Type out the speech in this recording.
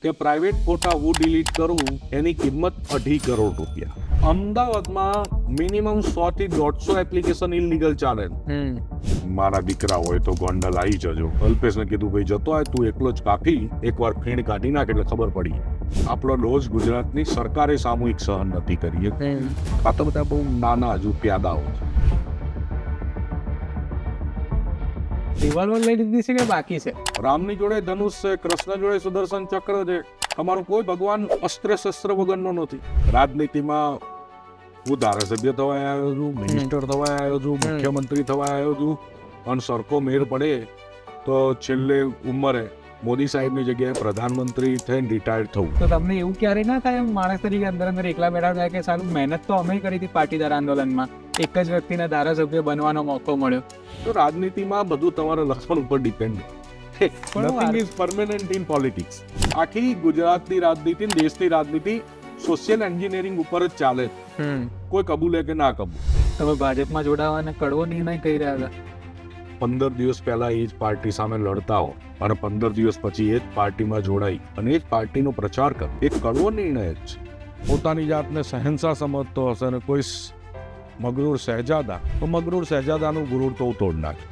કે પ્રાઇવેટ ફોટા હું ડિલીટ કરું એની કિંમત 2.5 કરોડ રૂપિયા. અમદાવાદમાં મિનિમમ 100 થી 150 એપ્લિકેશન ઇલીગલ ચાલે. મારા દીકરા હોય તો ગોંડલ આવી જજો. અલ્પેશને કીધું ભાઈ જતો હોય તું એકલો જ કાપી એકવાર ફીણ કાઢી નાખ એટલે ખબર પડી. આપણો ડોઝ ગુજરાતની સરકારે સામૂહિક સહન નથી કરી. આ તો બધા બહુ નાના હજુ પ્યાદાઓ છે. રિવોલ્વર લઈ લીધી છે કે બાકી છે? રામની જોડે ધનુષ છે, કૃષ્ણ જોડે સુદર્શન ચક્ર છે. તમારો કોઈ ભગવાન અસ્ત્ર શસ્ત્ર વગરનો નથી. રાજનીતિમાં હું ધારાસભ્ય થવા આવ્યો છું, મિનિસ્ટર થવા આવ્યો છું, મુખ્યમંત્રી થવા આવ્યો છું, અને સરખો મેળ પડે તો છેલ્લે ઉંમરે મોદી સાહેબની જગ્યાએ પ્રધાનમંત્રી થઈને રિટાયર્ડ થવું. તો તમને એવું ક્યારે ના થાય એમ માણસ તરીકે અંદર એકલા બેઠા થાય કે સારું મહેનત તો અમે કરી હતી પાટીદાર આંદોલનમાં, એક જ વ્યક્તિને ધારાસભ્ય બનવાનો મોકો મળ્યો? તો રાજનીતિમાં બધું તમારા લક્ષણ ઉપર depend. Nothing is permanent in politics. આખી ગુજરાતની રાજનીતિ, દેશની રાજનીતિ સોશિયલ એન્જિનિયરિંગ ઉપર જ ચાલે. કોઈ કબૂલે કે ના કબૂલે. તમે ભાજપમાં જોડાવાને કડવો નિર્ણય કહી રહ્યા હતા. 15 દિવસ પહેલા એ જ પાર્ટી સામે લડતા હો અને 15 દિવસ પછી એ જ પાર્ટીમાં જોડાઈ અને એ જ પાર્ટીનો પ્રચાર કરો, એ કડવો નિર્ણય જ છે. પોતાની જાતને શહેનશાહ સમજતો હશે અને કોઈ મગરૂર શહેજાદા, તો મગરૂર શહેજાદાનું ગુરુર તો તોડ નાખે.